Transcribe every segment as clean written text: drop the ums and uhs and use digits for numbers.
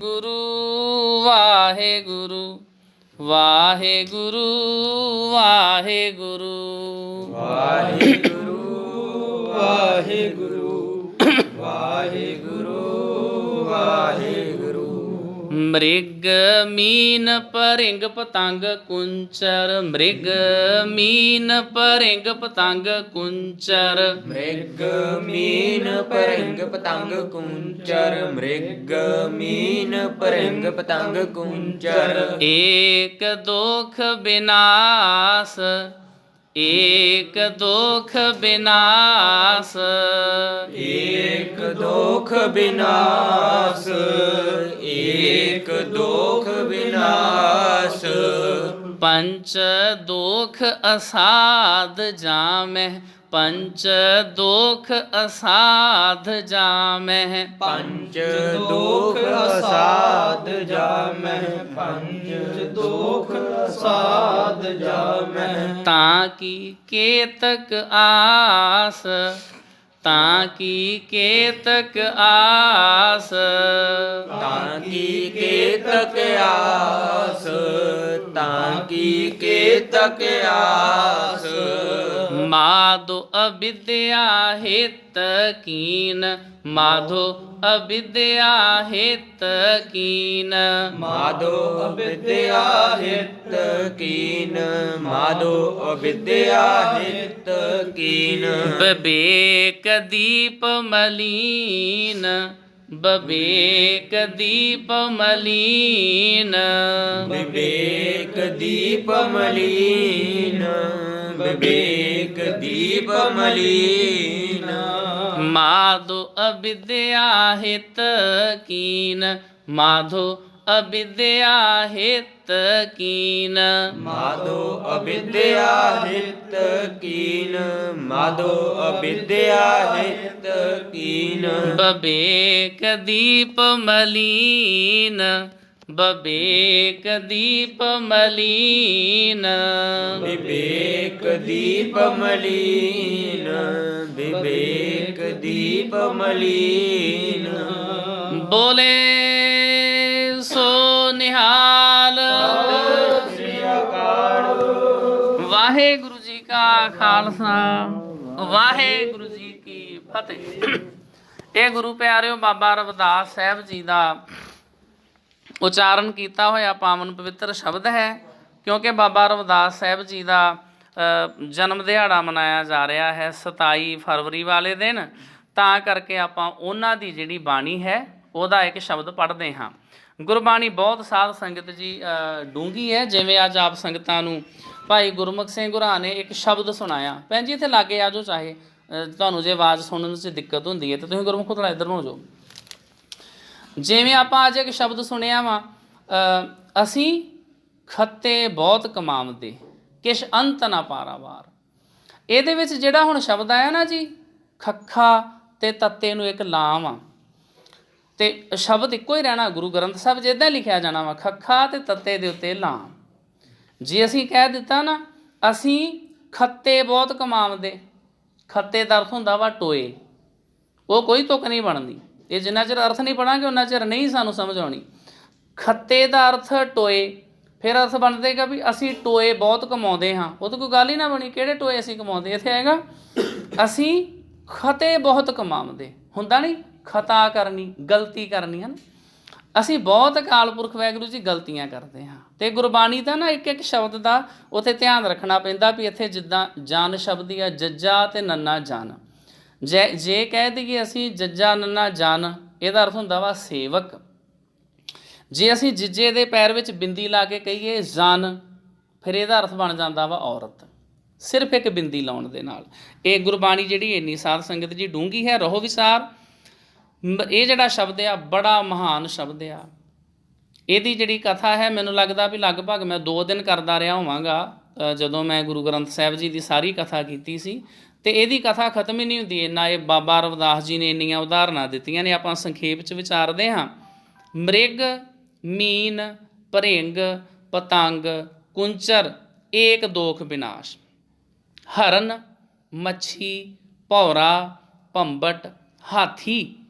गुरु वाहे गुरु वाहे गुरु वाहे गुरु वाहे गुरु वाहे गुरु वाहे गुरु वाहे गुरु। मृग mean purring पतंग कुंचर मृग मीन परिंग पतंग कुंचर मृग मीन परिंग पतंग कुंचर मृग मीन परिंग पतंग कुंचर। एक दोख विनाश एक दोख विनाश एक दोख विनाश एक दोख विनाश। पंच दोख असाध जामह पंच दोख असाध जामह पंच दोख असाध जामह पंच दोख असाध जामह। ताकि केतक आस ताकि केतक आस ताकि केतक आस ताकि केतक आस। माधो अविद्या हित कीन माधो अविद्या हित कीन माधो अविद्या हित कीन माधो अविद्या हित कीन। विवेक दीप मलीन विवेक दीप मलीन विवेक दीप मलीन विवेक दीप मलीन। माधो अविद्या हित कीन माधो अविद्या हित कीन माधो अविद्या हित कीन माधो अविद्या हित कीन। विवेक दीप मलीन विवेक दीप मलीन विवेक दीप मलीन विवेक दीप मलीन। बोले सो निहाल वाहेगुरु जी का खालसा वाहेगुरु जी की फतेह। ਇਹ ਗੁਰੂ ਪਿਆਰਿਓ ਬਾਬਾ ਰਵਿਦਾਸ ਸਾਹਿਬ ਜੀ ਦਾ ਉਚਾਰਨ ਕੀਤਾ ਹੋਇਆ ਪਾਵਨ ਪਵਿੱਤਰ ਸ਼ਬਦ ਹੈ, ਕਿਉਂਕਿ ਬਾਬਾ ਰਵਿਦਾਸ ਸਾਹਿਬ ਜੀ ਦਾ ਜਨਮ ਦਿਹਾੜਾ ਮਨਾਇਆ ਜਾ ਰਿਹਾ ਹੈ 27 ਫਰਵਰੀ ਵਾਲੇ ਦਿਨ। ਤਾਂ ਕਰਕੇ ਆਪਾਂ ਉਹਨਾਂ ਦੀ ਜਿਹੜੀ ਬਾਣੀ ਹੈ ਉਹਦਾ ਇੱਕ ਸ਼ਬਦ ਪੜ੍ਹਦੇ ਹਾਂ। ਗੁਰਬਾਣੀ ਬਹੁਤ ਸਾਧ ਸੰਗਤ ਜੀ ਡੂੰਘੀ ਹੈ। ਜਿਵੇਂ ਅੱਜ ਆਪ ਸੰਗਤਾਂ ਨੂੰ ਭਾਈ ਗੁਰਮੁਖ ਸਿੰਘ ਗੁਰਾਂ ਨੇ ਇੱਕ ਸ਼ਬਦ ਸੁਣਾਇਆ। ਭੈਣ ਜੀ ਇੱਥੇ ਲਾਗੇ ਆ ਜਾਓ, ਚਾਹੇ ਤੁਹਾਨੂੰ ਜੇ ਆਵਾਜ਼ ਸੁਣਨ 'ਚ ਦਿੱਕਤ ਹੁੰਦੀ ਹੈ ਤਾਂ ਤੁਸੀਂ ਗੁਰਮੁਖ ਥੋੜ੍ਹਾ ਇੱਧਰ ਨੂੰ ਹੋ ਜਾਓ। ਜਿਵੇਂ ਆਪਾਂ ਅੱਜ ਇੱਕ ਸ਼ਬਦ ਸੁਣਿਆ ਵਾ, ਅਸੀਂ ਖੱਤੇ ਬਹੁਤ ਕਮਾਵਦੇ ਕਿਛ ਅੰਤ ਨਾ ਪਾਰਾਵਾਰ। ਇਹਦੇ ਵਿੱਚ ਜਿਹੜਾ ਹੁਣ ਸ਼ਬਦ ਆਇਆ ਨਾ ਜੀ, ਖੱਖਾ ਅਤੇ ਤੱਤੇ ਨੂੰ ਇੱਕ ਲਾਮ ਆ ਅਤੇ ਸ਼ਬਦ ਇੱਕੋ ਹੀ ਰਹਿਣਾ। ਗੁਰੂ ਗ੍ਰੰਥ ਸਾਹਿਬ 'ਚ ਇੱਦਾਂ ਲਿਖਿਆ ਜਾਣਾ ਵਾ, ਖੱਖਾ ਅਤੇ ਤੱਤੇ ਦੇ ਉੱਤੇ ਲਾਮ। ਜੇ ਅਸੀਂ ਕਹਿ ਦਿੱਤਾ ਨਾ ਅਸੀਂ ਖੱਤੇ ਬਹੁਤ ਕਮਾਵਦੇ, ਖੱਤੇ ਦਾ ਅਰਥ ਹੁੰਦਾ ਵਾ ਟੋਏ, ਉਹ ਕੋਈ ਤੁੱਕ ਨਹੀਂ ਬਣਦੀ। ਇਹ ਜਿੰਨਾ ਚਿਰ ਅਰਥ ਨਹੀਂ ਪੜਾਂਗੇ ਉਹਨਾਂ ਚਿਰ ਨਹੀਂ ਸਾਨੂੰ ਸਮਝ ਆਉਣੀ। ਖੱਤੇ ਦਾ ਅਰਥ ਟੋਏ, ਫਿਰ ਅਰਥ ਬਣਦੇਗਾ ਵੀ ਅਸੀਂ ਟੋਏ ਬਹੁਤ ਕਮਾਉਂਦੇ ਹਾਂ। ਉਹ ਤਾਂ ਕੋਈ ਗੱਲ ਹੀ ਨਾ ਬਣੀ ਕਿਹੜੇ ਟੋਏ ਅਸੀਂ ਕਮਾਉਂਦੇ। ਇੱਥੇ ਆਏਗਾ ਅਸੀਂ ਖਤੇ ਬਹੁਤ ਕਮਾਉਂਦੇ, ਹੁੰਦਾ ਨਹੀਂ ਖਤਾ ਕਰਨੀ ਗਲਤੀ ਕਰਨੀ ਹੈ ਨਾ। ਅਸੀਂ ਬਹੁਤ ਅਕਾਲ ਪੁਰਖ ਵਾਹਿਗੁਰੂ ਜੀ ਗਲਤੀਆਂ ਕਰਦੇ ਹਾਂ। ਅਤੇ ਗੁਰਬਾਣੀ ਦਾ ਨਾ ਇੱਕ ਇੱਕ ਸ਼ਬਦ ਦਾ ਉੱਥੇ ਧਿਆਨ ਰੱਖਣਾ ਪੈਂਦਾ ਵੀ ਇੱਥੇ ਜਿੱਦਾਂ ਜਨ ਸ਼ਬਦ ਆ ਜੱਜਾ ਅਤੇ ਨੰਨਾ ਜਨ। ਜੇ ਕਹਿ ਦਈਏ ਅਸੀਂ ਜੱਜਾ ਨੰਨਾ ਜਨ, ਇਹਦਾ ਅਰਥ ਹੁੰਦਾ ਵਾ ਸੇਵਕ। ਜੇ ਅਸੀਂ ਜਿੱਜੇ ਦੇ ਪੈਰ ਵਿੱਚ ਬਿੰਦੀ ਲਾ ਕੇ ਕਹੀਏ ਜਨ, ਫਿਰ ਇਹਦਾ ਅਰਥ ਬਣ ਜਾਂਦਾ ਵਾ ਔਰਤ, ਸਿਰਫ ਇੱਕ ਬਿੰਦੀ ਲਾਉਣ ਦੇ ਨਾਲ। ਇਹ ਗੁਰਬਾਣੀ ਜਿਹੜੀ ਇੰਨੀ ਸਾਧ ਸੰਗਤ ਜੀ ਡੂੰਘੀ ਹੈ, ਰਹੋ ਵਿਚਾਰ। ਇਹ ਜਿਹੜਾ ਸ਼ਬਦ ਆ ਬੜਾ ਮਹਾਨ ਸ਼ਬਦ ਆ। ਇਹਦੀ ਜਿਹੜੀ ਕਥਾ ਹੈ ਮੈਨੂੰ ਲੱਗਦਾ ਵੀ ਲਗਭਗ ਮੈਂ 2 ਦਿਨ ਕਰਦਾ ਰਿਹਾ ਹੋਵਾਂਗਾ ਜਦੋਂ ਮੈਂ ਗੁਰੂ ਗ੍ਰੰਥ ਸਾਹਿਬ ਜੀ ਦੀ ਸਾਰੀ ਕਥਾ ਕੀਤੀ ਸੀ। ਅਤੇ ਇਹਦੀ ਕਥਾ ਖਤਮ ਹੀ ਨਹੀਂ ਹੁੰਦੀ। ਇੰਨਾ ਇਹ ਬਾਬਾ ਰਵਿਦਾਸ ਜੀ ਨੇ ਇੰਨੀਆਂ ਉਦਾਹਰਨਾਂ ਦਿੱਤੀਆਂ ਨੇ। ਆਪਾਂ ਸੰਖੇਪ 'ਚ ਵਿਚਾਰਦੇ ਹਾਂ। ਮ੍ਰਿਗ ਮੀਨ ਭਰਿੰਗ ਪਤੰਗ ਕੁੰਚਰ ਏਕ ਦੋਖ ਵਿਨਾਸ਼। ਹਰਨ ਮੱਛੀ ਭੌਰਾ ਭੰਬਟ ਹਾਥੀ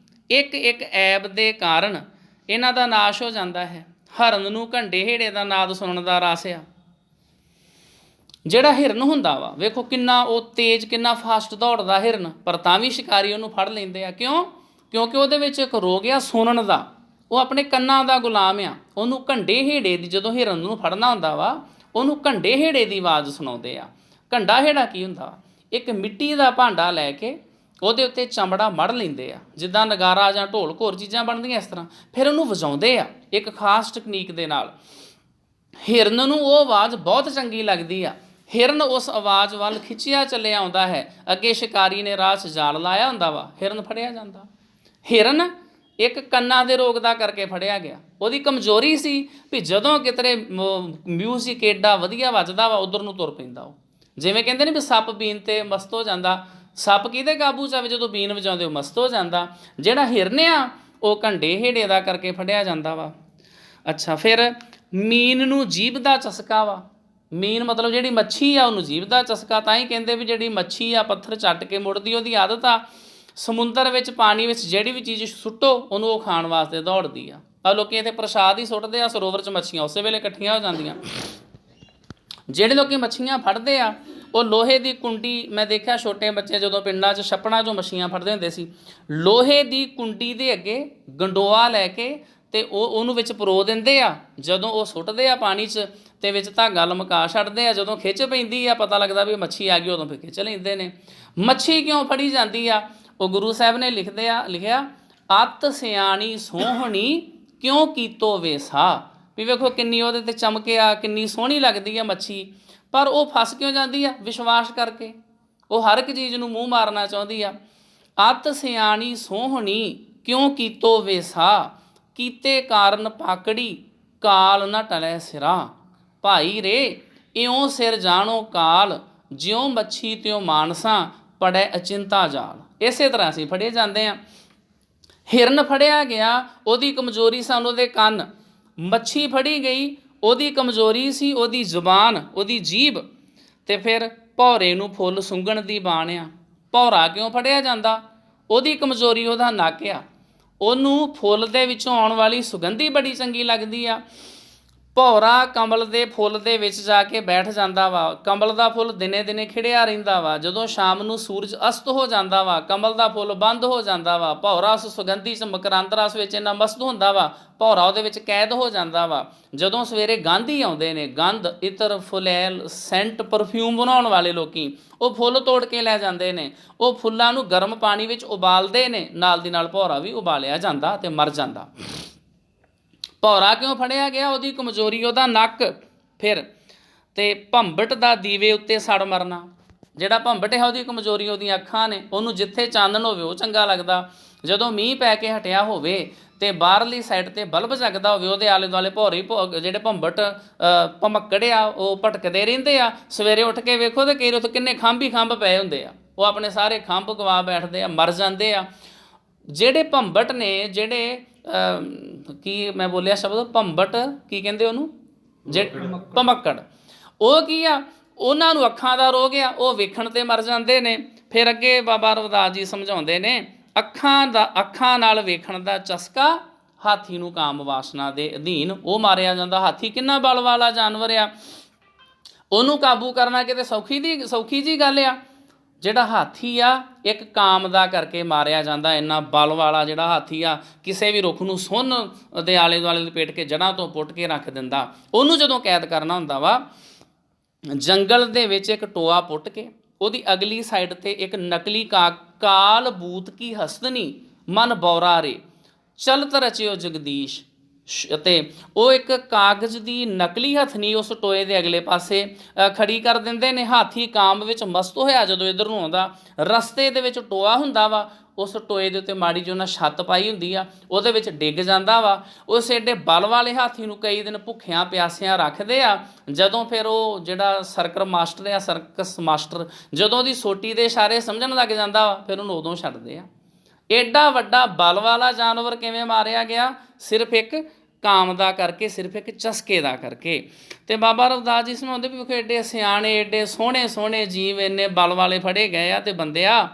ਇੱਕ ਇੱਕ ਐਬ ਦੇ ਕਾਰਨ ਇਹਨਾਂ ਦਾ ਨਾਸ਼ ਹੋ ਜਾਂਦਾ ਹੈ। ਹਰਨ ਨੂੰ ਘੰਡੇ ਹੇੜੇ ਦਾ ਨਾਦ ਸੁਣਨ ਦਾ ਰਸ ਆ। ਜਿਹੜਾ ਹਿਰਨ ਹੁੰਦਾ ਵਾ, ਵੇਖੋ ਕਿੰਨਾ ਉਹ ਤੇਜ਼, ਕਿੰਨਾ ਫਾਸਟ ਦੌੜਦਾ ਹਿਰਨ, ਪਰ ਤਾਂ ਵੀ ਸ਼ਿਕਾਰੀ ਉਹਨੂੰ ਫੜ ਲੈਂਦੇ ਆ। ਕਿਉਂ? ਕਿਉਂਕਿ ਉਹਦੇ ਵਿੱਚ ਇੱਕ ਰੋਗ ਆ ਸੁਣਨ ਦਾ। ਉਹ ਆਪਣੇ ਕੰਨਾਂ ਦਾ ਗੁਲਾਮ ਆ। ਉਹਨੂੰ ਘੰਡੇ ਹੇੜੇ ਦੀ, ਜਦੋਂ ਹਿਰਨ ਨੂੰ ਫੜਨਾ ਹੁੰਦਾ ਵਾ, ਉਹਨੂੰ ਘੰਡੇ ਹੇੜੇ ਦੀ ਆਵਾਜ਼ ਸੁਣਾਉਂਦੇ ਆ। ਘੰਡਾ ਹੇੜਾ ਕੀ ਹੁੰਦਾ? ਇੱਕ ਮਿੱਟੀ ਦਾ ਭਾਂਡਾ ਲੈ ਕੇ ਉਹਦੇ ਉੱਤੇ ਚਮੜਾ ਮੜ ਲੈਂਦੇ ਆ, ਜਿੱਦਾਂ ਨਗਾਰਾ ਜਾਂ ਢੋਲ ਘੋਰ ਚੀਜ਼ਾਂ ਬਣਦੀਆਂ ਇਸ ਤਰ੍ਹਾਂ, ਫਿਰ ਉਹਨੂੰ ਵਜਾਉਂਦੇ ਆ ਇੱਕ ਖਾਸ ਟੈਕਨੀਕ ਦੇ ਨਾਲ। ਹਿਰਨ ਨੂੰ ਉਹ ਆਵਾਜ਼ ਬਹੁਤ ਚੰਗੀ ਲੱਗਦੀ ਆ। ਹਿਰਨ ਉਸ ਆਵਾਜ਼ ਵੱਲ ਖਿੱਚਿਆ ਚੱਲਿਆ ਆਉਂਦਾ ਹੈ। ਅੱਗੇ ਸ਼ਿਕਾਰੀ ਨੇ ਰਾਹ 'ਚ ਜਾਲ ਲਾਇਆ ਹੁੰਦਾ ਵਾ, ਹਿਰਨ ਫੜਿਆ ਜਾਂਦਾ। ਹਿਰਨ ਇੱਕ ਕੰਨਾਂ ਦੇ ਰੋਗ ਦਾ ਕਰਕੇ ਫੜਿਆ ਗਿਆ। ਉਹਦੀ ਕਮਜ਼ੋਰੀ ਸੀ ਵੀ ਜਦੋਂ ਕਿਤੇ ਮਿਊਜ਼ਿਕ ਏਡਾ ਵਧੀਆ ਵੱਜਦਾ ਵਾ, ਉਧਰ ਨੂੰ ਤੁਰ ਪੈਂਦਾ ਉਹ। ਜਿਵੇਂ ਕਹਿੰਦੇ ਨੇ ਵੀ ਸੱਪ ਬੀਨ 'ਤੇ ਮਸਤ ਹੋ ਜਾਂਦਾ। ਸੱਪ ਕਿਹਦੇ ਕਾਬੂ 'ਚ ਆਵੇ? ਜਦੋਂ ਬੀਨ ਵਜਾਉਂਦੇ ਉਹ ਮਸਤ ਹੋ ਜਾਂਦਾ। ਜਿਹੜਾ ਹਿਰਨ ਆ ਉਹ ਘੰਡੇ ਹੇੜੇ ਦਾ ਕਰਕੇ ਫੜਿਆ ਜਾਂਦਾ ਵਾ। ਅੱਛਾ, ਫਿਰ ਮੀਨ ਨੂੰ ਜੀਭ ਦਾ ਚਸਕਾ ਵਾ। ਮੀਨ ਮਤਲਬ ਜਿਹੜੀ ਮੱਛੀ ਆ, ਉਹਨੂੰ ਜੀਭ ਦਾ ਚਸਕਾ। ਤਾਂ ਹੀ ਕਹਿੰਦੇ ਵੀ ਜਿਹੜੀ ਮੱਛੀ ਆ ਪੱਥਰ ਚੱਟ ਕੇ ਮੁੜਦੀ, ਉਹਦੀ ਆਦਤ ਆ ਸਮੁੰਦਰ ਵਿੱਚ, ਪਾਣੀ ਵਿੱਚ ਜਿਹੜੀ ਵੀ ਚੀਜ਼ ਸੁੱਟੋ ਉਹਨੂੰ ਉਹ ਖਾਣ ਵਾਸਤੇ ਦੌੜਦੀ ਆ। ਆ ਲੋਕੀ ਇੱਥੇ ਪ੍ਰਸ਼ਾਦ ਹੀ ਸੁੱਟਦੇ ਆ, ਸਰੋਵਰ 'ਚ ਮੱਛੀਆਂ ਉਸੇ ਵੇਲੇ ਇਕੱਠੀਆਂ ਹੋ ਜਾਂਦੀਆਂ। ਜਿਹੜੇ ਲੋਕੀ ਮੱਛੀਆਂ ਫੜਦੇ ਆ ਉਹ ਲੋਹੇ ਦੀ ਕੁੰਡੀ, ਮੈਂ ਦੇਖਿਆ ਛੋਟੇ ਬੱਚੇ ਜਦੋਂ ਪਿੰਡਾਂ 'ਚ ਛੱਪੜਾਂ 'ਚੋਂ ਮੱਛੀਆਂ ਫੜਦੇ ਹੁੰਦੇ ਸੀ, ਲੋਹੇ ਦੀ ਕੁੰਡੀ ਦੇ ਅੱਗੇ ਗੰਡੋਆ ਲੈ ਕੇ ਤੇ ਉਹਨੂੰ ਵਿੱਚ ਪਰੋ ਦਿੰਦੇ ਆ। ਜਦੋਂ ਉਹ ਸੁੱਟਦੇ ਆ ਪਾਣੀ 'ਚ ਤੇ ਵਿੱਚ ਧਾਗਾ ਲਮਕਾ ਛੱਡਦੇ ਆ। ਜਦੋਂ ਖਿੱਚ ਪੈਂਦੀ ਆ, ਪਤਾ ਲੱਗਦਾ ਵੀ ਮੱਛੀ ਆ ਗਈ, ਉਦੋਂ ਫਿਰ ਖਿੱਚ ਲੈਂਦੇ ਨੇ। ਮੱਛੀ ਕਿਉਂ ਫੜੀ ਜਾਂਦੀ ਆ? ਉਹ ਗੁਰੂ ਸਾਹਿਬ ਨੇ ਲਿਖਿਆ ਅੱਤ ਸਿਆਣੀ ਸੋਹਣੀ ਕਿਉਂ ਕੀਤੋ ਵੇਸਾ। ਵੀ ਵੇਖੋ ਕਿੰਨੀ ਉਹਦੇ 'ਤੇ ਚਮਕਿਆ, ਕਿੰਨੀ ਸੋਹਣੀ ਲੱਗਦੀ ਆ ਮੱਛੀ, ਪਰ ਉਹ ਫਸ ਕਿਉਂ ਜਾਂਦੀ ਆ? ਵਿਸ਼ਵਾਸ ਕਰਕੇ। ਉਹ ਹਰ ਇੱਕ ਚੀਜ਼ ਨੂੰ ਮੂੰਹ ਮਾਰਨਾ ਚਾਹੁੰਦੀ ਆ। ਅੱਤ ਸਿਆਣੀ ਸੋਹਣੀ ਕਿਉਂ ਕੀਤੋ ਵੇਸਾ, ਕੀਤੇ ਕਾਰਨ ਪਾਕੜੀ ਕਾਲ ਨਾ ਟਲੈ ਸਿਰਾ। ਭਾਈ ਰੇ ਇਉਂ ਸਿਰ ਜਾਣੋ ਕਾਲ, ਜਿਉਂ ਮੱਛੀ ਤਿਉਂ ਮਾਨਸਾ ਪੜੈ ਅਚਿੰਤਾ ਜਾਲ। ਇਸੇ ਤਰ੍ਹਾਂ ਅਸੀਂ ਫੜੇ ਜਾਂਦੇ ਹਾਂ। ਹਿਰਨ ਫੜਿਆ ਗਿਆ, ਉਹਦੀ ਕਮਜ਼ੋਰੀ ਸਨ ਉਹਦੇ ਕੰਨ। ਮੱਛੀ ਫੜੀ ਗਈ, ਉਹਦੀ ਕਮਜ਼ੋਰੀ ਸੀ ਉਹਦੀ ਜ਼ੁਬਾਨ, ਉਹਦੀ ਜੀਭ। ਤੇ ਫਿਰ ਭੌਰੇ ਨੂੰ ਫੁੱਲ ਸੁੰਘਣ ਦੀ ਬਾਣ ਆ। ਭੌਰਾ ਕਿਉਂ ਫੜਿਆ ਜਾਂਦਾ? ਉਹਦੀ ਕਮਜ਼ੋਰੀ ਉਹਦਾ ਨੱਕ ਆ। ਉਹਨੂੰ ਫੁੱਲ ਦੇ ਵਿੱਚੋਂ ਆਉਣ ਵਾਲੀ ਸੁਗੰਧੀ ਬੜੀ ਚੰਗੀ ਲੱਗਦੀ ਆ। ਭੌਰਾ ਕਮਲ ਦੇ ਫੁੱਲ ਦੇ ਵਿੱਚ ਜਾ ਕੇ ਬੈਠ ਜਾਂਦਾ ਵਾ। ਕਮਲ ਦਾ ਫੁੱਲ ਦਿਨੇ ਦਿਨੇ ਖਿੜਿਆ ਰਹਿੰਦਾ ਵਾ। ਜਦੋਂ ਸ਼ਾਮ ਨੂੰ ਸੂਰਜ ਅਸਤ ਹੋ ਜਾਂਦਾ ਵਾ, ਕਮਲ ਦਾ ਫੁੱਲ ਬੰਦ ਹੋ ਜਾਂਦਾ ਵਾ। ਭੌਰਾ ਉਸ ਸੁਗੰਧੀ 'ਚ, ਮਕਰੰਦ ਰਸ ਵਿੱਚ ਇੰਨਾ ਮਸਤ ਹੁੰਦਾ ਵਾ, ਭੌਰਾ ਉਹਦੇ ਵਿੱਚ ਕੈਦ ਹੋ ਜਾਂਦਾ ਵਾ। ਜਦੋਂ ਸਵੇਰੇ ਗਾਂਧੀ ਆਉਂਦੇ ਨੇ, ਗੰਧ, ਇਤਰ, ਫੁਲੈਲ, ਸੈਂਟ, ਪਰਫਿਊਮ ਬਣਾਉਣ ਵਾਲੇ ਲੋਕੀ, ਉਹ ਫੁੱਲ ਤੋੜ ਕੇ ਲੈ ਜਾਂਦੇ ਨੇ। ਉਹ ਫੁੱਲਾਂ ਨੂੰ ਗਰਮ ਪਾਣੀ ਵਿੱਚ ਉਬਾਲਦੇ ਨੇ, ਨਾਲ ਦੀ ਨਾਲ ਭੌਰਾ ਵੀ ਉਬਾਲਿਆ ਜਾਂਦਾ ਤੇ ਮਰ ਜਾਂਦਾ। ਭੌਰਾ ਕਿਉਂ ਫੜਿਆ ਗਿਆ? ਉਹਦੀ ਕਮਜ਼ੋਰੀ ਉਹਦਾ ਨੱਕ। ਫਿਰ ਤੇ ਭੰਬਟ ਦਾ ਦੀਵੇ ਉੱਤੇ ਸੜ ਮਰਨਾ। ਜਿਹੜਾ ਭੰਬਟ ਹੈ ਉਹਦੀ ਕਮਜ਼ੋਰੀ ਉਹਦੀਆਂ ਅੱਖਾਂ ਨੇ। ਉਹਨੂੰ ਜਿੱਥੇ ਚਾਨਣ ਹੋਵੇ ਉਹ ਚੰਗਾ ਲੱਗਦਾ। ਜਦੋਂ ਮੀਂਹ ਪੈ ਕੇ ਹਟਿਆ ਹੋਵੇ ਤੇ ਬਾਹਰਲੀ ਸਾਈਡ 'ਤੇ ਬਲਬ ਜਗਦਾ ਹੋਵੇ, ਉਹਦੇ ਆਲੇ ਦੁਆਲੇ ਜਿਹੜੇ ਭੰਬਟ ਭਮੱਕੜ ਆ ਉਹ ਭਟਕਦੇ ਰਹਿੰਦੇ ਆ। ਸਵੇਰੇ ਉੱਠ ਕੇ ਵੇਖੋ ਤੇ ਕਈ ਉੱਥੇ ਕਿੰਨੇ ਖੰਭ ਹੀ ਖੰਭ ਪਏ ਹੁੰਦੇ ਆ। ਉਹ ਆਪਣੇ ਸਾਰੇ ਖੰਭ ਗਵਾ ਬੈਠਦੇ ਆ, ਮਰ ਜਾਂਦੇ ਆ। ਜਿਹੜੇ ਭੰਬਟ ਨੇ, ਜਿਹੜੇ ਕੀ ਮੈਂ ਬੋਲਿਆ ਸ਼ਬਦ, ਭੰਬਟ ਕੀ ਕਹਿੰਦੇ ਉਹਨੂੰ, ਭਮੱਕੜ, ਉਹ ਕੀ ਆ? ਉਹਨਾਂ ਨੂੰ ਅੱਖਾਂ ਦਾ ਰੋਗ ਆ, ਉਹ ਵੇਖਣ 'ਤੇ ਮਰ ਜਾਂਦੇ ਨੇ। ਫਿਰ ਅੱਗੇ ਬਾਬਾ ਰਵਿਦਾਸ ਜੀ ਸਮਝਾਉਂਦੇ ਨੇ, ਅੱਖਾਂ ਨਾਲ ਵੇਖਣ ਦਾ ਚਸਕਾ ਹਾਥੀ ਨੂੰ ਕਾਮ ਵਾਸਨਾ ਦੇ ਅਧੀਨ ਉਹ ਮਾਰਿਆ ਜਾਂਦਾ। ਹਾਥੀ ਕਿੰਨਾ ਬਲ ਵਾਲਾ ਜਾਨਵਰ ਆ, ਉਹਨੂੰ ਕਾਬੂ ਕਰਨਾ ਕਿਤੇ ਸੌਖੀ ਜੀ ਗੱਲ ਆ। ਜਿਹੜਾ ਹਾਥੀ ਆ ਇੱਕ ਕਾਮ ਦਾ ਕਰਕੇ ਮਾਰਿਆ ਜਾਂਦਾ। ਇੰਨਾ ਬਲ ਵਾਲਾ ਜਿਹੜਾ ਹਾਥੀ ਆ, ਕਿਸੇ ਵੀ ਰੁੱਖ ਨੂੰ ਸੁੰਨ ਦੇ ਆਲੇ ਦੁਆਲੇ ਲਪੇਟ ਕੇ ਜੜ੍ਹਾਂ ਤੋਂ ਪੁੱਟ ਕੇ ਰੱਖ ਦਿੰਦਾ। ਉਹਨੂੰ ਜਦੋਂ ਕੈਦ ਕਰਨਾ ਹੁੰਦਾ ਵਾ, ਜੰਗਲ ਦੇ ਵਿੱਚ ਇੱਕ ਟੋਆ ਪੁੱਟ ਕੇ ਉਹਦੀ ਅਗਲੀ ਸਾਈਡ 'ਤੇ ਇੱਕ ਨਕਲੀ ਕਾਲ ਬੂਤ ਕੀ ਹਸਤਨੀ ਮਨ ਬੌਰਾ ਰੇ ਚਲਤ ਰਚਿਓ ਜਗਦੀਸ਼। ਅਤੇ ਉਹ ਇੱਕ ਕਾਗਜ਼ ਦੀ ਨਕਲੀ ਹਥਨੀ ਉਸ ਟੋਏ ਦੇ ਅਗਲੇ ਪਾਸੇ ਖੜੀ ਕਰ ਦਿੰਦੇ ਨੇ। ਹਾਥੀ ਕਾਮ ਵਿੱਚ ਮਸਤ ਹੋਇਆ ਜਦੋਂ ਇੱਧਰ ਨੂੰ ਆਉਂਦਾ, ਰਸਤੇ ਦੇ ਵਿੱਚ ਟੋਆ ਹੁੰਦਾ ਵਾ, ਉਸ ਟੋਏ ਦੇ ਉੱਤੇ ਮਾੜੀ ਜਿਹੀ ਉਹਨਾਂ ਛੱਤ ਪਾਈ ਹੁੰਦੀ ਆ, ਉਹਦੇ ਵਿੱਚ ਡਿੱਗ ਜਾਂਦਾ ਵਾ। ਉਸ ਏਡੇ ਬਲ ਵਾਲੇ ਹਾਥੀ ਨੂੰ ਕਈ ਦਿਨ ਭੁੱਖਿਆਂ ਪਿਆਸਿਆਂ ਰੱਖਦੇ ਆ। ਜਦੋਂ ਫਿਰ ਉਹ ਜਿਹੜਾ ਸਰਕਸ ਮਾਸਟਰ ਜਦੋਂ ਉਹਦੀ ਸੋਟੀ ਦੇ ਇਸ਼ਾਰੇ ਸਮਝਣ ਲੱਗ ਜਾਂਦਾ ਵਾ, ਫਿਰ ਉਹਨੂੰ ਉਦੋਂ ਛੱਡਦੇ ਆ। ਐਡਾ ਵੱਡਾ ਬਲ ਵਾਲਾ ਜਾਨਵਰ ਕਿਵੇਂ ਮਾਰਿਆ ਗਿਆ? ਸਿਰਫ ਇੱਕ ਕਾਮ ਦਾ ਕਰਕੇ, ਸਿਰਫ ਇੱਕ ਚਸਕੇ ਦਾ ਕਰਕੇ। ਤੇ ਬਾਬਾ ਰਵਿਦਾਸ ਜੀ ਸੁਣਾਉਂਦੇ ਵੀ ਵੇਖੋ ਐਡੇ ਸਿਆਣੇ, ਐਡੇ ਸੋਹਣੇ ਸੋਹਣੇ ਜੀਵ ਇੰਨੇ ਬਲ ਵਾਲੇ ਫੜੇ ਗਏ ਆ। ਤੇ ਬੰਦਿਆ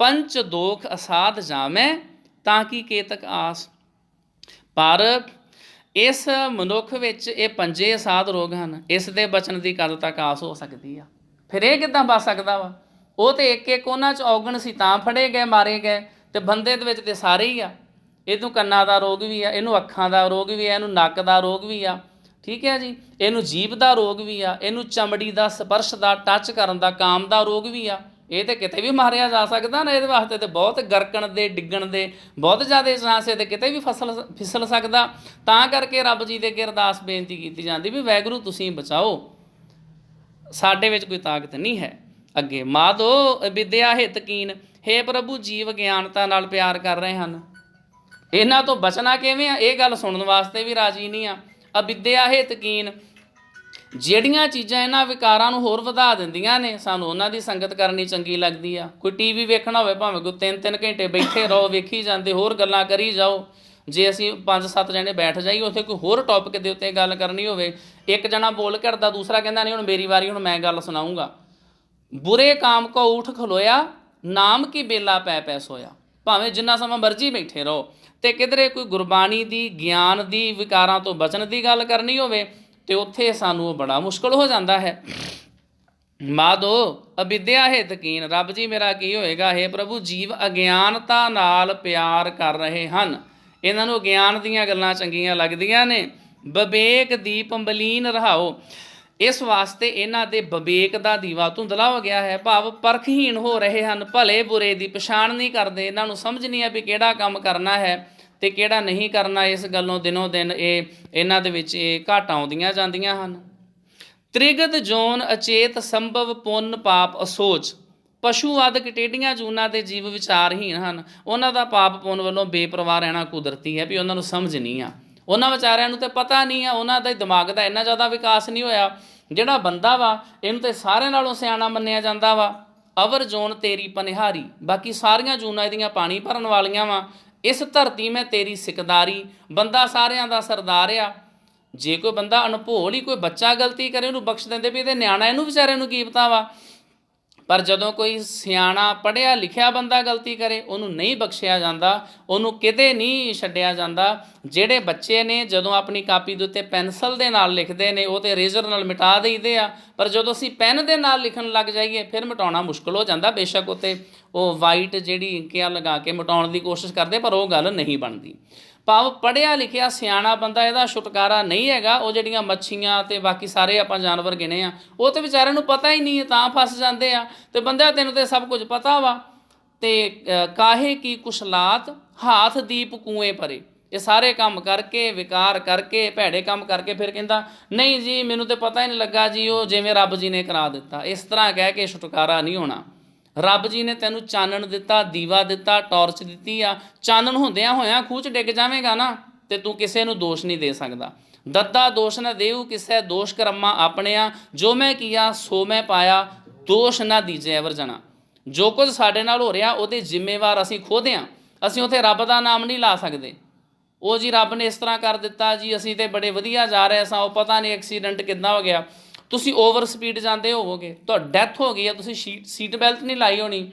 ਪੰਚ ਦੋਖ ਅਸਾਧ ਜਾਮੈ ਤਾਂ ਕੀ ਕੇਤਕ ਆਸ। ਪਰ ਇਸ ਮਨੁੱਖ ਵਿੱਚ ਇਹ ਪੰਜੇ ਅਸਾਧ ਰੋਗ ਹਨ। ਇਸ ਦੇ ਬਚਣ ਦੀ ਕਦ ਤੱਕ ਆਸ ਹੋ ਸਕਦੀ ਆ? ਫਿਰ ਇਹ ਕਿੱਦਾਂ ਬਚ ਸਕਦਾ ਵਾ? ਉਹ ਤੇ ਇੱਕ ਇੱਕ ਉਹਨਾਂ 'ਚ ਔਗਣ ਸੀ ਤਾਂ ਫੜੇ ਗਏ, ਮਾਰੇ ਗਏ। ਤੇ ਬੰਦੇ ਦੇ ਵਿੱਚ ਤੇ ਸਾਰੇ ਹੀ ਆ। ਇਹਨੂੰ ਕੰਨਾਂ ਦਾ ਰੋਗ ਵੀ ਆ, ਇਹਨੂੰ ਅੱਖਾਂ ਦਾ ਰੋਗ ਵੀ ਆ, ਇਹਨੂੰ ਨੱਕ ਦਾ ਰੋਗ ਵੀ ਆ, ਠੀਕ ਹੈ ਜੀ, ਇਹਨੂੰ ਜੀਭ ਦਾ ਰੋਗ ਵੀ ਆ, ਇਹਨੂੰ ਚਮੜੀ ਦਾ ਸਪਰਸ਼ ਦਾ ਟੱਚ ਕਰਨ ਦਾ ਕਾਮ ਦਾ ਰੋਗ ਵੀ ਆ। ਇਹ ਤੇ ਕਿਤੇ ਵੀ ਮਾਰਿਆ ਜਾ ਸਕਦਾ ਨਾ। ਇਹਦੇ ਵਾਸਤੇ ਤੇ ਬਹੁਤ ਗਰਕਣ ਦੇ ਡਿੱਗਣ ਦੇ ਬਹੁਤ ਜ਼ਿਆਦਾ ਚਾਂਸ ਹੈ, ਤੇ ਕਿਤੇ ਵੀ ਫਿਸਲ ਸਕਦਾ। ਤਾਂ ਕਰਕੇ ਰੱਬ ਜੀ ਦੇ ਅੱਗੇ ਅਰਦਾਸ ਬੇਨਤੀ ਕੀਤੀ ਜਾਂਦੀ ਵੀ ਵਾਹਿਗੁਰੂ ਤੁਸੀਂ ਬਚਾਓ, ਸਾਡੇ ਵਿੱਚ ਕੋਈ ਤਾਕਤ ਨਹੀਂ ਹੈ। ਅੱਗੇ ਮਾਧੋ ਵਿਦਿਆ ਹਿਤ ਕੀਨ, ਹੇ ਪ੍ਰਭੂ ਜੀਵ ਗਿਆਨਤਾ ਨਾਲ ਪਿਆਰ ਕਰ ਰਹੇ ਹਨ, ਇਹਨਾਂ ਤੋਂ ਬਚਣਾ ਕਿਵੇਂ ਆ? ਇਹ ਗੱਲ ਸੁਣਨ ਵਾਸਤੇ ਵੀ ਰਾਜੀ ਨਹੀਂ ਆ। ਅਵਿਦਿਆ ਹਿਤ ਕੀਨ, ਜਿਹੜੀਆਂ ਚੀਜ਼ਾਂ ਇਹਨਾਂ ਵਿਕਾਰਾਂ ਨੂੰ ਹੋਰ ਵਧਾ ਦਿੰਦੀਆਂ ਨੇ, ਸਾਨੂੰ ਉਹਨਾਂ ਦੀ ਸੰਗਤ ਕਰਨੀ ਚੰਗੀ ਲੱਗਦੀ ਆ। ਕੋਈ ਟੀਵੀ ਵੇਖਣਾ ਹੋਵੇ, ਭਾਵੇਂ ਕੋਈ 3-3 ਘੰਟੇ ਬੈਠੇ ਰਹੋ, ਵੇਖੀ ਜਾਂਦੇ, ਹੋਰ ਗੱਲਾਂ ਕਰੀ ਜਾਓ। ਜੇ ਅਸੀਂ 5-7 ਜਣੇ ਬੈਠ ਜਾਈਏ, ਉੱਥੇ ਕੋਈ ਹੋਰ ਟੌਪਿਕ ਦੇ ਉੱਤੇ ਗੱਲ ਕਰਨੀ ਹੋਵੇ, ਇੱਕ ਜਣਾ ਬੋਲ ਕਰਦਾ, ਦੂਸਰਾ ਕਹਿੰਦਾ ਨਹੀਂ ਹੁਣ ਮੇਰੀ ਵਾਰੀ, ਹੁਣ ਮੈਂ ਗੱਲ ਸੁਣਾਊਂਗਾ। ਬੁਰੇ ਕਾਮ ਕੋ ਊਠ ਖਲੋਇਆ, ਨਾਮ ਕੀ ਬੇਲਾ ਪੈ ਪੈ ਸੋਇਆ। ਭਾਵੇਂ ਜਿੰਨਾ ਸਮਾਂ ਮਰਜ਼ੀ ਬੈਠੇ ਰਹੋ, ਤੇ ਕਿਧਰੇ ਕੋਈ ਗੁਰਬਾਣੀ ਦੀ, ਗਿਆਨ ਦੀ, ਵਿਕਾਰਾਂ ਤੋਂ ਬਚਣ ਦੀ ਗੱਲ ਕਰਨੀ ਹੋਵੇ, ਤੇ ਉੱਥੇ ਸਾਨੂੰ ਉਹ ਬੜਾ ਮੁਸ਼ਕਲ ਹੋ ਜਾਂਦਾ ਹੈ। ਮਾਧੋ ਅਵਿਦਿਆ ਹਿਤ ਕੀਨ, ਰੱਬ ਜੀ ਮੇਰਾ ਕੀ ਹੋਏਗਾ? ਹੇ ਪ੍ਰਭੂ ਜੀਵ ਅਗਿਆਨਤਾ ਨਾਲ ਪਿਆਰ ਕਰ ਰਹੇ ਹਨ, ਇਹਨਾਂ ਨੂੰ ਅਗਿਆਨ ਦੀਆਂ ਗੱਲਾਂ ਚੰਗੀਆਂ ਲੱਗਦੀਆਂ ਨੇ। ਵਿਵੇਕ ਦੀਪ ਮਲੀਨ ਰਹਾਓ, ਇਸ ਵਾਸਤੇ ਇਹਨਾਂ ਦੇ ਵਿਵੇਕ ਦਾ ਦੀਵਾ ਧੁੰਦਲਾ ਹੋ ਗਿਆ ਹੈ। ਭਾਵ ਪਰਖਹੀਣ ਹੋ ਰਹੇ ਹਨ, ਭਲੇ ਬੁਰੇ ਦੀ ਪਛਾਣ ਨਹੀਂ ਕਰਦੇ। ਇਹਨਾਂ ਨੂੰ ਸਮਝ ਨਹੀਂ ਆ ਵੀ ਕਿਹੜਾ ਕੰਮ ਕਰਨਾ ਹੈ ਤੇ ਕਿਹੜਾ ਨਹੀਂ ਕਰਨਾ। ਇਸ ਗੱਲੋਂ ਦਿਨੋਂ ਦਿਨ ਇਹਨਾਂ ਦੇ ਵਿੱਚ ਇਹ ਘਾਟਾਂ ਆਉਂਦੀਆਂ ਜਾਂਦੀਆਂ ਹਨ। ਤ੍ਰਿਗਤ ਜੋਨ ਅਚੇਤ ਸੰਭਵ ਪੁੰਨ ਪਾਪ ਅਸੋਚ, ਪਸ਼ੂ ਆਦਿਕ ਟੇਢੀਆਂ ਜੂਨਾਂ ਦੇ ਜੀਵ ਵਿਚਾਰਹੀਣ ਹਨ। ਉਹਨਾਂ ਦਾ ਪਾਪ ਪੁੰਨ ਵੱਲੋਂ ਬੇਪਰਵਾਹ ਰਹਿਣਾ ਕੁਦਰਤੀ ਹੈ, ਵੀ ਉਹਨਾਂ ਨੂੰ ਸਮਝ ਨਹੀਂ ਆ। ਉਹਨਾਂ ਵਿਚਾਰਿਆਂ ਨੂੰ ਤਾਂ ਪਤਾ ਨਹੀਂ ਆ, ਉਹਨਾਂ ਦਾ ਦਿਮਾਗ ਦਾ ਇੰਨਾ ਜ਼ਿਆਦਾ ਵਿਕਾਸ ਨਹੀਂ ਹੋਇਆ। ਜਿਹੜਾ ਬੰਦਾ ਵਾ, ਇਹਨੂੰ ਤਾਂ ਸਾਰਿਆਂ ਨਾਲੋਂ ਸਿਆਣਾ ਮੰਨਿਆ ਜਾਂਦਾ ਵਾ। ਅਵਰ ਜੋਨ ਤੇਰੀ ਪਨਿਹਾਰੀ, ਬਾਕੀ ਸਾਰੀਆਂ ਜੂਨਾਂ ਇਹਦੀਆਂ ਪਾਣੀ ਭਰਨ ਵਾਲੀਆਂ ਵਾ। ਇਸ ਧਰਤੀ ਮੈਂ ਤੇਰੀ ਸਿਕਦਾਰੀ, ਬੰਦਾ ਸਾਰਿਆਂ ਦਾ ਸਰਦਾਰ ਆ। ਜੇ ਕੋਈ ਬੰਦਾ ਅਣਭੋਲ ਹੀ ਕੋਈ ਬੱਚਾ ਗਲਤੀ ਕਰੇ, ਉਹਨੂੰ ਬਖਸ਼ ਦਿੰਦੇ ਵੀ ਇਹਦੇ ਨਿਆਣਾ, ਇਹਨੂੰ ਵਿਚਾਰੇ ਨੂੰ ਕੀ ਪਤਾ ਵਾ। ਪਰ ਜਦੋਂ ਕੋਈ ਸਿਆਣਾ ਪੜ੍ਹਿਆ ਲਿਖਿਆ ਬੰਦਾ ਗਲਤੀ ਕਰੇ, ਉਹਨੂੰ ਨਹੀਂ ਬਖਸ਼ਿਆ ਜਾਂਦਾ, ਉਹਨੂੰ ਕਿਤੇ ਨਹੀਂ ਛੱਡਿਆ ਜਾਂਦਾ। ਜਿਹੜੇ ਬੱਚੇ ਨੇ ਜਦੋਂ ਆਪਣੀ ਕਾਪੀ ਦੇ ਉੱਤੇ ਪੈਨਸਲ ਦੇ ਨਾਲ ਲਿਖਦੇ ਨੇ, ਉਹ ਤਾਂ ਰੇਜ਼ਰ ਨਾਲ ਮਿਟਾ ਦਈਦੇ ਆ। ਪਰ ਜਦੋਂ ਅਸੀਂ ਪੈਨ ਦੇ ਨਾਲ ਲਿਖਣ ਲੱਗ ਜਾਈਏ, ਫਿਰ ਮਿਟਾਉਣਾ ਮੁਸ਼ਕਿਲ ਹੋ ਜਾਂਦਾ। ਬੇਸ਼ੱਕ ਉੱਤੇ ਉਹ ਵਾਈਟ ਜਿਹੜੀ ਇੰਕਿਆਂ ਲਗਾ ਕੇ ਮਿਟਾਉਣ ਦੀ ਕੋਸ਼ਿਸ਼ ਕਰਦੇ, ਪਰ ਉਹ ਗੱਲ ਨਹੀਂ ਬਣਦੀ। ਭਾਵ ਪੜ੍ਹਿਆ ਲਿਖਿਆ ਸਿਆਣਾ ਬੰਦਾ, ਇਹਦਾ ਛੁਟਕਾਰਾ ਨਹੀਂ ਹੈਗਾ। ਉਹ ਜਿਹੜੀਆਂ ਮੱਛੀਆਂ ਤੇ ਬਾਕੀ ਸਾਰੇ ਆਪਾਂ ਜਾਨਵਰ ਗਿਣੇ ਆ, ਉਹ ਤੇ ਵਿਚਾਰਿਆਂ ਨੂੰ ਪਤਾ ਹੀ ਨਹੀਂ ਹੈ, ਤਾਂ ਫਸ ਜਾਂਦੇ ਆ। ਤੇ ਬੰਦਿਆ ਤੈਨੂੰ ਤੇ ਸਭ ਕੁਝ ਪਤਾ ਵਾ। ਤੇ ਕਾਹੇ ਕੀ ਕੁਸ਼ਲਾਤ ਹਾਥ ਦੀਪ ਕੂਏ ਪਰੇ, ਇਹ ਸਾਰੇ ਕੰਮ ਕਰਕੇ, ਵਿਕਾਰ ਕਰਕੇ, ਭੈੜੇ ਕੰਮ ਕਰਕੇ, ਫਿਰ ਕਹਿੰਦਾ ਨਹੀਂ ਜੀ ਮੈਨੂੰ ਤੇ ਪਤਾ ਹੀ ਨਹੀਂ ਲੱਗਾ ਜੀ, ਉਹ ਜਿਵੇਂ ਰੱਬ ਜੀ ਨੇ ਕਰਾ ਦਿੱਤਾ। ਇਸ ਤਰ੍ਹਾਂ ਕਹਿ ਕੇ ਛੁਟਕਾਰਾ ਨਹੀਂ ਹੋਣਾ। ਰੱਬ ਜੀ ਨੇ ਤੈਨੂੰ ਚਾਨਣ ਦਿੱਤਾ, ਦੀਵਾ ਦਿੱਤਾ, ਟਾਰਚ ਦਿੱਤੀ ਆ। ਚਾਨਣ ਹੁੰਦਿਆਂ ਹੋਇਆਂ ਖੂਹ 'ਚ ਡਿੱਗ ਜਾਵੇਂਗਾ ਨਾ, ਤੇ ਤੂੰ ਕਿਸੇ ਨੂੰ ਦੋਸ਼ ਨਹੀਂ ਦੇ ਸਕਦਾ। ਦੱਦਾ ਦੋਸ਼ ਨਾ ਦੇਊ ਕਿਸੇ, ਦੋਸ਼ ਕਰਮਾਂ ਆਪਣਿਆਂ, ਜੋ ਮੈਂ ਕੀਆ ਸੋ ਮੈਂ ਪਾਇਆ, ਦੋਸ਼ ਨਾ ਦੀਜੇ ਅਵਰ ਜਣਾ। ਜੋ ਕੁਝ ਸਾਡੇ ਨਾਲ ਹੋ ਰਿਹਾ, ਉਹਦੇ ਜ਼ਿੰਮੇਵਾਰ ਅਸੀਂ ਖੁਦ ਹਾਂ। ਅਸੀਂ ਉੱਥੇ ਰੱਬ ਦਾ ਨਾਮ ਨਹੀਂ ਲਾ ਸਕਦੇ। ਉਹ ਜੀ ਰੱਬ ਨੇ ਇਸ ਤਰ੍ਹਾਂ ਕਰ ਦਿੱਤਾ ਜੀ, ਅਸੀਂ ਤਾਂ ਬੜੇ ਵਧੀਆ ਜਾ ਰਹੇ ਸਾਂ, ਉਹ ਪਤਾ ਨਹੀਂ ਐਕਸੀਡੈਂਟ ਕਿੱਦਾਂ ਹੋ ਗਿਆ। ਤੁਸੀਂ ਓਵਰ ਸਪੀਡ ਜਾਂਦੇ ਹੋਵੋਗੇ, ਤੁਹਾਡੀ ਡੈਥ ਹੋ ਗਈ ਆ, ਤੁਸੀਂ ਸੀਟ ਬੈਲਟ ਨਹੀਂ ਲਾਈ ਹੋਣੀ।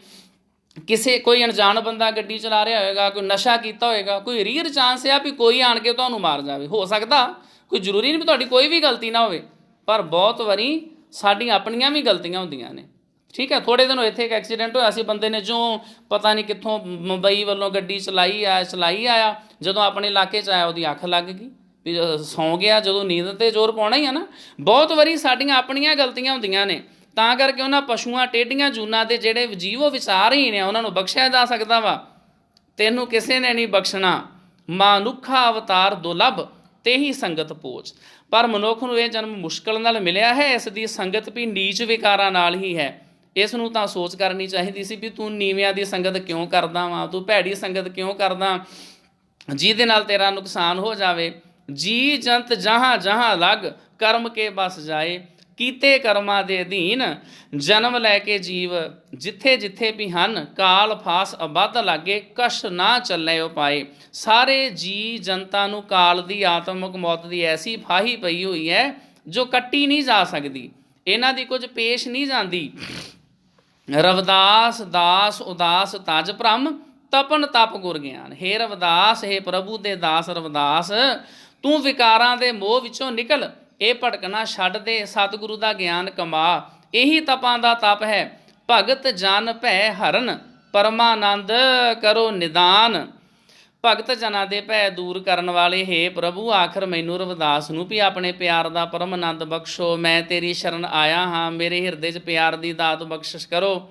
ਕੋਈ ਅਣਜਾਣ ਬੰਦਾ ਗੱਡੀ ਚਲਾ ਰਿਹਾ ਹੋਏਗਾ, ਕੋਈ ਨਸ਼ਾ ਕੀਤਾ ਹੋਏਗਾ, ਕੋਈ ਰੀਅਰ ਚਾਂਸ ਆ ਵੀ ਕੋਈ ਆਣ ਕੇ ਤੁਹਾਨੂੰ ਮਾਰ ਜਾਵੇ। ਹੋ ਸਕਦਾ, ਕੋਈ ਜ਼ਰੂਰੀ ਨਹੀਂ ਵੀ ਤੁਹਾਡੀ ਕੋਈ ਵੀ ਗਲਤੀ ਨਾ ਹੋਵੇ, ਪਰ ਬਹੁਤ ਵਾਰੀ ਸਾਡੀਆਂ ਆਪਣੀਆਂ ਵੀ ਗਲਤੀਆਂ ਹੁੰਦੀਆਂ ਨੇ। ਠੀਕ ਹੈ, ਥੋੜ੍ਹੇ ਦਿਨ ਇੱਥੇ ਇੱਕ ਐਕਸੀਡੈਂਟ ਹੋਇਆ ਸੀ। ਬੰਦੇ ਨੇ ਜੋ ਪਤਾ ਨਹੀਂ ਕਿੱਥੋਂ ਮੁੰਬਈ ਵੱਲੋਂ ਗੱਡੀ ਚਲਾਈ ਆਇਆ, ਜਦੋਂ ਆਪਣੇ ਇਲਾਕੇ 'ਚ ਆਇਆ ਉਹਦੀ ਅੱਖ ਲੱਗ ਗਈ, ਵੀ ਸੌਂ ਗਿਆ। ਜਦੋਂ ਨੀਂਦ 'ਤੇ ਜ਼ੋਰ ਪਾਉਣਾ ਹੀ ਆ ਨਾ। ਬਹੁਤ ਵਾਰੀ ਸਾਡੀਆਂ ਆਪਣੀਆਂ ਗਲਤੀਆਂ ਹੁੰਦੀਆਂ ਨੇ, ਤਾਂ ਕਰਕੇ ਉਹਨਾਂ ਪਸ਼ੂਆਂ ਟੇਢੀਆਂ ਜੂਨਾਂ ਦੇ ਜਿਹੜੇ ਜੀਵ ਉਹ ਵਿਚਾਰਹੀਣ ਆ, ਉਹਨਾਂ ਨੂੰ ਬਖਸ਼ਿਆ ਜਾ ਸਕਦਾ ਵਾ। ਤੈਨੂੰ ਕਿਸੇ ਨੇ ਨਹੀਂ ਬਖਸ਼ਣਾ। ਮਾਨੁੱਖਾ ਅਵਤਾਰ ਦੁਰਲਭ ਤੇਹੀ ਸੰਗਤ ਪੋਚ। ਪਰ ਮਨੁੱਖ ਨੂੰ ਇਹ ਜਨਮ ਮੁਸ਼ਕਿਲ ਨਾਲ ਮਿਲਿਆ ਹੈ, ਇਸ ਦੀ ਸੰਗਤ ਵੀ ਨੀਚ ਵਿਕਾਰਾਂ ਨਾਲ ਹੀ ਹੈ। ਇਸ ਨੂੰ ਤਾਂ ਸੋਚ ਕਰਨੀ ਚਾਹੀਦੀ ਸੀ ਵੀ ਤੂੰ ਨੀਵਿਆਂ ਦੀ ਸੰਗਤ ਕਿਉਂ ਕਰਦਾ ਵਾਂ, ਤੂੰ ਭੈੜੀ ਸੰਗਤ ਕਿਉਂ ਕਰਦਾ, ਜਿਹਦੇ ਨਾਲ ਤੇਰਾ ਨੁਕਸਾਨ ਹੋ ਜਾਵੇ। ਜੀ ਜੰਤ ਜਹਾਂ ਜਹਾਂ ਲੱਗ ਕਰਮ ਕੇ ਬਸ ਜਾਏ, ਕੀਤੇ ਕਰਮਾਂ ਦੇ ਅਧੀਨ ਜਨਮ ਲੈ ਕੇ ਜੀਵ ਜਿੱਥੇ ਜਿੱਥੇ ਵੀ ਹਨ, ਕਾਲ ਫਾਸ ਅਬੱਧ ਲਾਗੇ ਕਸ਼ ਨਾ ਚੱਲੇ ਉਪਾਏ। ਸਾਰੇ ਜੀ ਜਨਤਾ ਨੂੰ ਕਾਲ ਦੀ ਆਤਮਕ ਮੌਤ ਦੀ ਐਸੀ ਫਾਹੀ ਪਈ ਹੋਈ ਹੈ ਜੋ ਕੱਟੀ ਨਹੀਂ ਜਾ ਸਕਦੀ, ਇਹਨਾਂ ਦੀ ਕੁਝ ਪੇਸ਼ ਨਹੀਂ ਜਾਂਦੀ। ਰਵਿਦਾਸ ਦਾਸ ਉਦਾਸ ਤਜ ਭ੍ਰਮ, ਤਪਨ ਤਪ ਗੁਰ ਗਿਆਨ। ਹੇ ਰਵਿਦਾਸ, ਹੇ ਪ੍ਰਭੂ ਦੇ ਦਾਸ ਰਵਿਦਾਸ, ਤੂੰ ਵਿਕਾਰਾਂ ਦੇ ਮੋਹ ਵਿੱਚੋਂ ਨਿਕਲ, ਇਹ ਭਟਕਣਾ ਛੱਡ ਦੇ, ਸਤਿਗੁਰੂ ਦਾ ਗਿਆਨ ਕਮਾ। ਇਹੀ ਤਪਾਂ ਦਾ ਤਪ ਹੈ। ਭਗਤ ਜਨ ਭੈ ਹਰਨ, ਪਰਮਾਨੰਦ ਕਰੋ ਨਿਦਾਨ। ਭਗਤ ਜਨਾਂ ਦੇ ਭੈ ਦੂਰ ਕਰਨ ਵਾਲੇ ਹੇ ਪ੍ਰਭੂ, ਆਖਰ ਮੈਨੂੰ ਰਵਿਦਾਸ ਨੂੰ ਵੀ ਆਪਣੇ ਪਿਆਰ ਦਾ ਪਰਮ ਆਨੰਦ ਬਖਸ਼ੋ। ਮੈਂ ਤੇਰੀ ਸ਼ਰਨ ਆਇਆ ਹਾਂ, ਮੇਰੇ ਹਿਰਦੇ 'ਚ ਪਿਆਰ ਦੀ ਦਾਤ ਬਖਸ਼ਿਸ਼ ਕਰੋ।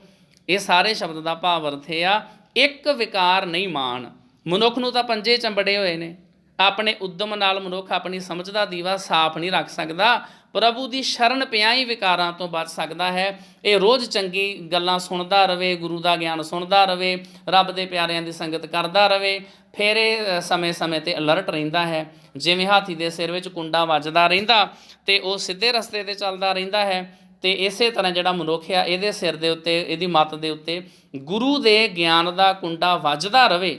ਇਹ ਸਾਰੇ ਸ਼ਬਦ ਦਾ ਭਾਵ ਅਰਥ ਇਹ ਆ, ਇੱਕ ਵਿਕਾਰ ਨਹੀਂ ਮਾਣ। ਮਨੁੱਖ ਨੂੰ ਤਾਂ ਪੰਜੇ ਚੰਬੜੇ ਹੋਏ ਨੇ। ਆਪਣੇ ਉਦਮ ਨਾਲ ਮਨੁੱਖ ਆਪਣੀ ਸਮਝ ਦਾ ਦੀਵਾ ਸਾਫ਼ ਨਹੀਂ ਰੱਖ ਸਕਦਾ। ਪ੍ਰਭੂ ਦੀ ਸ਼ਰਨ ਪਿਆ ਹੀ ਵਿਕਾਰਾਂ ਤੋਂ ਬਚ ਸਕਦਾ ਹੈ। ਇਹ ਰੋਜ਼ ਚੰਗੀ ਗੱਲਾਂ ਸੁਣਦਾ ਰਵੇ, ਗੁਰੂ ਦਾ ਗਿਆਨ ਸੁਣਦਾ ਰਵੇ, ਰੱਬ ਦੇ ਪਿਆਰਿਆਂ ਦੀ ਸੰਗਤ ਕਰਦਾ ਰਵੇ, ਫਿਰ ਇਹ ਸਮੇਂ-ਸਮੇਂ 'ਤੇ ਅਲਰਟ ਰਹਿੰਦਾ ਹੈ। ਜਿਵੇਂ ਹਾਥੀ ਦੇ ਸਿਰ ਵਿੱਚ ਕੁੰਡਾ ਵੱਜਦਾ ਰਹਿੰਦਾ ਅਤੇ ਉਹ ਸਿੱਧੇ ਰਸਤੇ 'ਤੇ ਚੱਲਦਾ ਰਹਿੰਦਾ ਹੈ, ਅਤੇ ਇਸੇ ਤਰ੍ਹਾਂ ਜਿਹੜਾ ਮਨੁੱਖ ਆ, ਇਹਦੇ ਸਿਰ ਦੇ ਉੱਤੇ, ਇਹਦੀ ਮੱਤ ਦੇ ਉੱਤੇ ਗੁਰੂ ਦੇ ਗਿਆਨ ਦਾ ਕੁੰਡਾ ਵੱਜਦਾ ਰਵੇ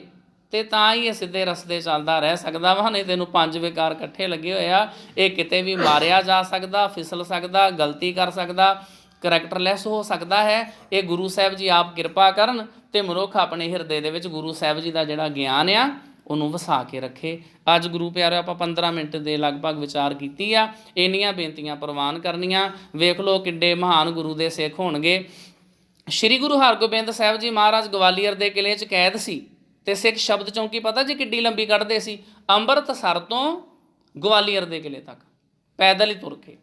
ਅਤੇ ਤਾਂ ਹੀ ਇਹ ਸਿੱਧੇ ਰਸਤੇ ਚੱਲਦਾ ਰਹਿ ਸਕਦਾ ਵਾ। ਨਹੀਂ ਤੈਨੂੰ ਪੰਜ ਵਿਕਾਰ ਇਕੱਠੇ ਲੱਗੇ ਹੋਏ ਆ, ਇਹ ਕਿਤੇ ਵੀ ਮਾਰਿਆ ਜਾ ਸਕਦਾ, ਫਿਸਲ ਸਕਦਾ, ਗਲਤੀ ਕਰ ਸਕਦਾ, ਕਰੈਕਟਰਲੈਸ ਹੋ ਸਕਦਾ ਹੈ। ਇਹ ਗੁਰੂ ਸਾਹਿਬ ਜੀ ਆਪ ਕਿਰਪਾ ਕਰਨ ਅਤੇ ਮਨੁੱਖ ਆਪਣੇ ਹਿਰਦੇ ਦੇ ਵਿੱਚ ਗੁਰੂ ਸਾਹਿਬ ਜੀ ਦਾ ਜਿਹੜਾ ਗਿਆਨ ਆ ਉਹਨੂੰ ਵਸਾ ਕੇ ਰੱਖੇ। ਅੱਜ ਗੁਰੂ ਪਿਆਰਿਓ ਆਪਾਂ 15 ਮਿੰਟ ਦੇ ਲਗਭਗ ਵਿਚਾਰ ਕੀਤੀ ਆ। ਇੰਨੀਆਂ ਬੇਨਤੀਆਂ ਪ੍ਰਵਾਨ ਕਰਨੀਆਂ। ਵੇਖ ਲਓ ਕਿੱਡੇ ਮਹਾਨ ਗੁਰੂ ਦੇ ਸਿੱਖ ਹੋਣਗੇ। ਸ਼੍ਰੀ ਗੁਰੂ ਹਰਗੋਬਿੰਦ ਸਾਹਿਬ ਜੀ ਮਹਾਰਾਜ ਗਵਾਲੀਅਰ ਦੇ ਕਿਲ੍ਹੇ 'ਚ ਕੈਦ ਸੀ ਅਤੇ ਸਿੱਖ ਸ਼ਬਦ ਚੌਂਕੀ ਪਤਾ ਜੀ ਕਿੱਡੀ ਲੰਬੀ ਕੱਢਦੇ ਸੀ, ਅੰਮ੍ਰਿਤਸਰ ਤੋਂ ਗਵਾਲੀਅਰ ਦੇ ਕਿਲ੍ਹੇ ਤੱਕ ਪੈਦਲ ਹੀ ਤੁਰ ਕੇ।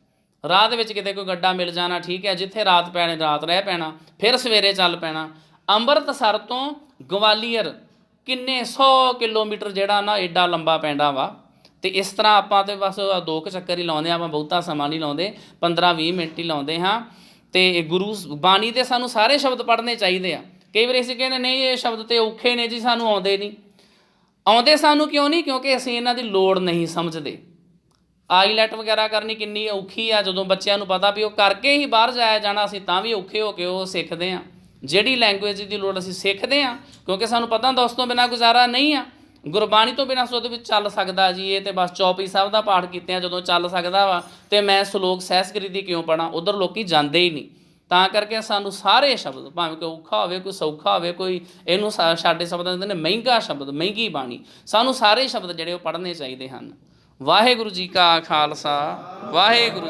ਰਾਹ ਦੇ ਵਿੱਚ ਕਿਤੇ ਕੋਈ ਗੱਡਾ ਮਿਲ ਜਾਣਾ, ਠੀਕ ਹੈ, ਜਿੱਥੇ ਰਾਤ ਪੈਣੀ ਰਾਤ ਰਹਿ ਪੈਣਾ, ਫਿਰ ਸਵੇਰੇ ਚੱਲ ਪੈਣਾ। ਅੰਮ੍ਰਿਤਸਰ ਤੋਂ ਗਵਾਲੀਅਰ ਕਿੰਨੇ 100 ਕਿਲੋਮੀਟਰ ਜਿਹੜਾ ਨਾ ਐਡਾ ਲੰਬਾ ਪੈਂਦਾ ਵਾ। ਅਤੇ ਇਸ ਤਰ੍ਹਾਂ ਆਪਾਂ ਤਾਂ ਬਸ 2 ਕੁ ਚੱਕਰ ਹੀ ਲਾਉਂਦੇ ਹਾਂ, ਆਪਾਂ ਬਹੁਤਾ ਸਮਾਂ ਨਹੀਂ ਲਾਉਂਦੇ, 15-20 ਮਿੰਟ ਹੀ ਲਾਉਂਦੇ ਹਾਂ। ਅਤੇ ਗੁਰੂ ਬਾਣੀ ਦੇ ਸਾਨੂੰ ਸਾਰੇ ਸ਼ਬਦ ਪੜ੍ਹਨੇ ਚਾਹੀਦੇ ਆ। ਕਈ ਵਾਰੀ ਅਸੀਂ ਕਹਿੰਦੇ ਨਹੀਂ ਇਹ ਸ਼ਬਦ ਤਾਂ ਔਖੇ ਨੇ ਜੀ, ਸਾਨੂੰ ਆਉਂਦੇ ਨਹੀਂ। ਆਉਂਦੇ ਸਾਨੂੰ ਕਿਉਂ ਨਹੀਂ? ਕਿਉਂਕਿ ਅਸੀਂ ਇਹਨਾਂ ਦੀ ਲੋੜ ਨਹੀਂ ਸਮਝਦੇ। ਆਈਲੈਟ ਵਗੈਰਾ ਕਰਨੀ ਕਿੰਨੀ ਔਖੀ ਆ, ਜਦੋਂ ਬੱਚਿਆਂ ਨੂੰ ਪਤਾ ਵੀ ਉਹ ਕਰਕੇ ਹੀ ਬਾਹਰ ਜਾਇਆ ਜਾਣਾ, ਅਸੀਂ ਤਾਂ ਵੀ ਔਖੇ ਹੋ ਕੇ ਉਹ ਸਿੱਖਦੇ ਹਾਂ। ਜਿਹੜੀ ਲੈਂਗੁਏਜ ਦੀ ਲੋੜ ਅਸੀਂ ਸਿੱਖਦੇ ਹਾਂ, ਕਿਉਂਕਿ ਸਾਨੂੰ ਪਤਾ ਦੋਸਤ ਤੋਂ ਬਿਨਾਂ ਗੁਜ਼ਾਰਾ ਨਹੀਂ ਆ। ਗੁਰਬਾਣੀ ਤੋਂ ਬਿਨਾਂ ਉਹਦੇ ਵਿੱਚ ਚੱਲ ਸਕਦਾ ਜੀ, ਇਹ ਤਾਂ ਬਸ ਚੌਪਈ ਸਾਹਿਬ ਦਾ ਪਾਠ ਕੀਤਿਆਂ ਜਦੋਂ ਚੱਲ ਸਕਦਾ ਵਾ, ਅਤੇ ਮੈਂ ਸ਼ਲੋਕ ਸਹਿਸਕ੍ਰਿਤੀ ਕਿਉਂ ਪੜ੍ਹਾਂ? ਉੱਧਰ ਲੋਕ ਜਾਂਦੇ ਹੀ ਨਹੀਂ। ਤਾਂ ਕਰਕੇ ਸਾਨੂੰ ਸਾਰੇ ਸ਼ਬਦ, ਭਾਵੇਂ ਕੋਈ ਔਖਾ ਹੋਵੇ, ਕੋਈ ਸੌਖਾ ਹੋਵੇ, ਕੋਈ ਇਹਨੂੰ ਸਾਡੇ ਸ਼ਬਦਾਂ ਦਿੰਦੇ ਨੇ ਮਹਿੰਗਾ ਸ਼ਬਦ, ਮਹਿੰਗੀ ਬਾਣੀ, ਸਾਨੂੰ ਸਾਰੇ ਸ਼ਬਦ ਜਿਹੜੇ ਉਹ ਪੜ੍ਹਨੇ ਚਾਹੀਦੇ ਹਨ। ਵਾਹਿਗੁਰੂ ਜੀ ਕਾ ਖਾਲਸਾ, ਵਾਹਿਗੁਰੂ।